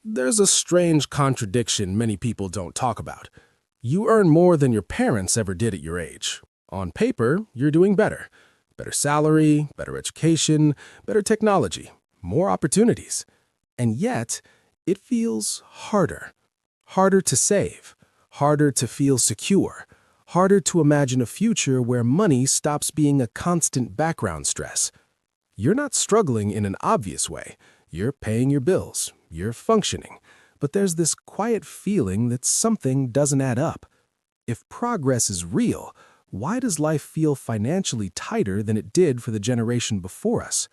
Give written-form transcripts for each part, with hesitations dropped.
There's a strange contradiction many people don't talk about. You earn more than your parents ever did at your age. On paper, you're doing better. Better salary, better education, better technology, more opportunities. And yet, it feels harder. Harder to save, harder to feel secure, harder to imagine a future where money stops being a constant background stress. You're not struggling in an obvious way. You're paying your bills, you're functioning, but there's this quiet feeling that something doesn't add up. If progress is real, why does life feel financially tighter than it did for the generation before us?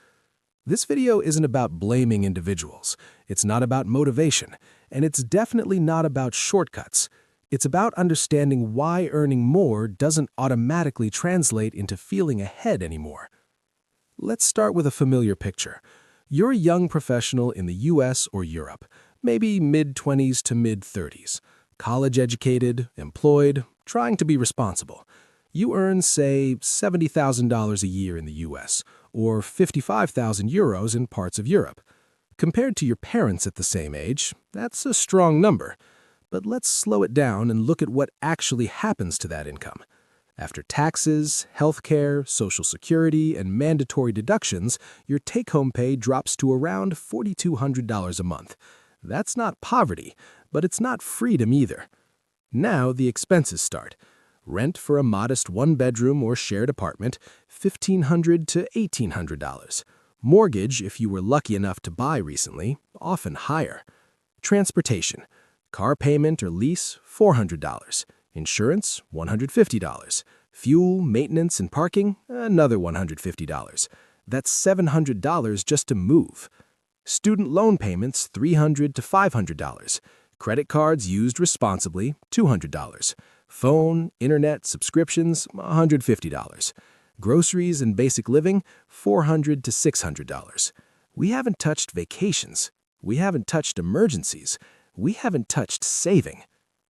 This video isn't about blaming individuals, it's not about motivation, and it's definitely not about shortcuts. It's about understanding why earning more doesn't automatically translate into feeling ahead anymore. Let's start with a familiar picture. You're a young professional in the US or Europe, maybe mid-20s to mid-30s, college-educated, employed, trying to be responsible. You earn, say, $70,000 a year in the US, or 55,000 euros in parts of Europe. Compared to your parents at the same age, that's a strong number. But let's slow it down and look at what actually happens to that income. After taxes, healthcare, Social Security, and mandatory deductions, your take-home pay drops to around $4,200 a month. That's not poverty, but it's not freedom either. Now the expenses start. Rent for a modest one-bedroom or shared apartment, $1,500 to $1,800. Mortgage, if you were lucky enough to buy recently, often higher. Transportation. Car payment or lease, $400. Insurance, $150. Fuel, maintenance, and parking, another $150. That's $700 just to move. Student loan payments, $300 to $500. Credit cards used responsibly, $200. Phone, internet, subscriptions, $150. Groceries and basic living, $400 to $600. We haven't touched vacations. We haven't touched emergencies. We haven't touched saving.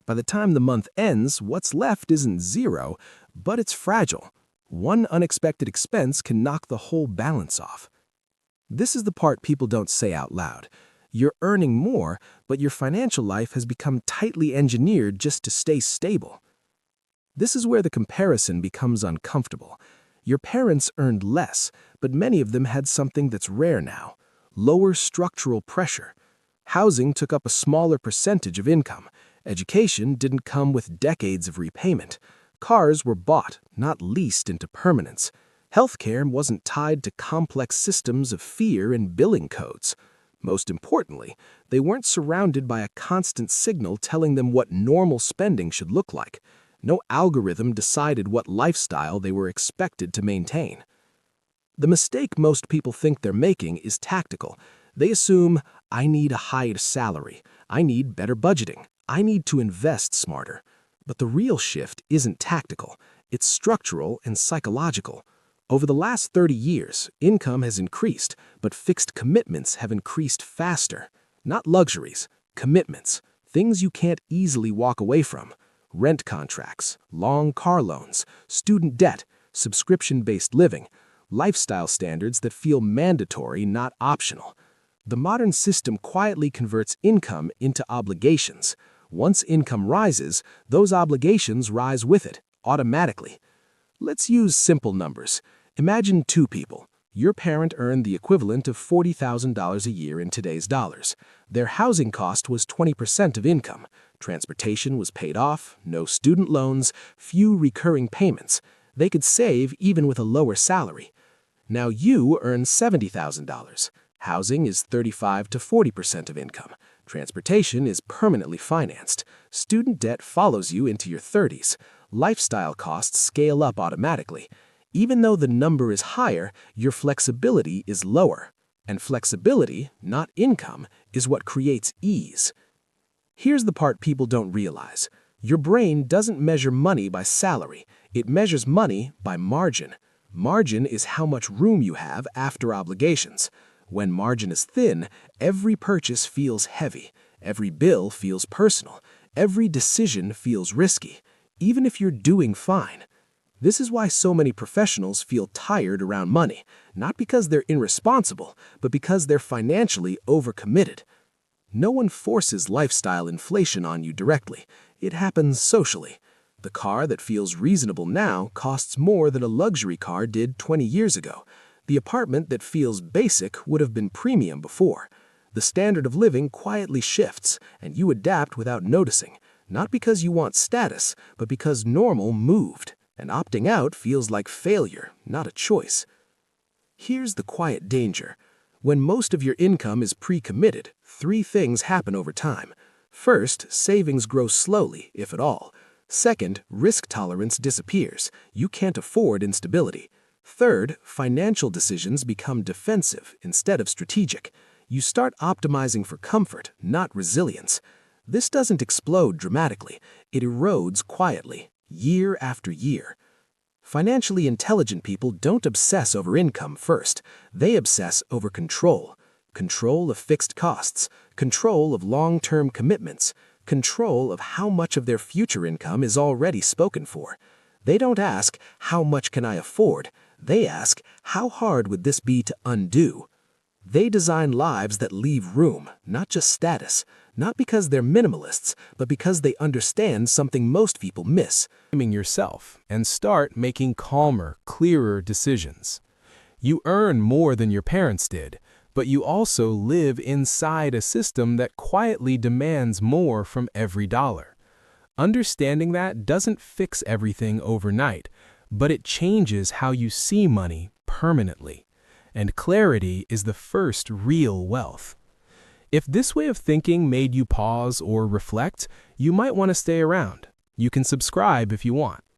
By the time the month ends, what's left isn't zero, but it's fragile. One unexpected expense can knock the whole balance off. This is the part people don't say out loud. You're earning more, but your financial life has become tightly engineered just to stay stable. This is where the comparison becomes uncomfortable. Your parents earned less, but many of them had something that's rare now: lower structural pressure. Housing took up a smaller percentage of income. Education didn't come with decades of repayment. Cars were bought, not leased into permanence. Healthcare wasn't tied to complex systems of fear and billing codes. Most importantly, they weren't surrounded by a constant signal telling them what normal spending should look like. No algorithm decided what lifestyle they were expected to maintain. The mistake most people think they're making is tactical. They assume, I need a higher salary, I need better budgeting, I need to invest smarter. But the real shift isn't tactical, it's structural and psychological. Over the last 30 years, income has increased, but fixed commitments have increased faster. Not luxuries, commitments, things you can't easily walk away from. Rent contracts, long car loans, student debt, subscription-based living, lifestyle standards that feel mandatory, not optional. The modern system quietly converts income into obligations. Once income rises, those obligations rise with it, automatically. Let's use simple numbers. Imagine two people. Your parent earned the equivalent of $40,000 a year in today's dollars. Their housing cost was 20% of income. Transportation was paid off, no student loans, few recurring payments. They could save even with a lower salary. Now you earn $70,000. Housing is 35 to 40% of income. Transportation is permanently financed. Student debt follows you into your 30s. Lifestyle costs scale up automatically. Even though the number is higher, your flexibility is lower. And flexibility, not income, is what creates ease. Here's the part people don't realize. Your brain doesn't measure money by salary. It measures money by margin. Margin is how much room you have after obligations. When margin is thin, every purchase feels heavy. Every bill feels personal. Every decision feels risky, even if you're doing fine. This is why so many professionals feel tired around money, not because they're irresponsible, but because they're financially overcommitted. No one forces lifestyle inflation on you directly. It happens socially. The car that feels reasonable now costs more than a luxury car did 20 years ago. The apartment that feels basic would have been premium before. The standard of living quietly shifts, and you adapt without noticing, not because you want status, but because normal moved, and opting out feels like failure, not a choice. Here's the quiet danger. When most of your income is pre-committed, three things happen over time. First, savings grow slowly, if at all. Second, risk tolerance disappears. You can't afford instability. Third, financial decisions become defensive instead of strategic. You start optimizing for comfort, not resilience. This doesn't explode dramatically. It erodes quietly, year after year. Financially intelligent people don't obsess over income first. They obsess over control. Control of fixed costs, control of long-term commitments, control of how much of their future income is already spoken for. They don't ask, how much can I afford? They ask, how hard would this be to undo? They design lives that leave room, not just status, not because they're minimalists, but because they understand something most people miss. Yourself and start making calmer, clearer decisions. You earn more than your parents did, but you also live inside a system that quietly demands more from every dollar. Understanding that doesn't fix everything overnight, but it changes how you see money permanently. And clarity is the first real wealth. If this way of thinking made you pause or reflect, you might want to stay around. You can subscribe if you want.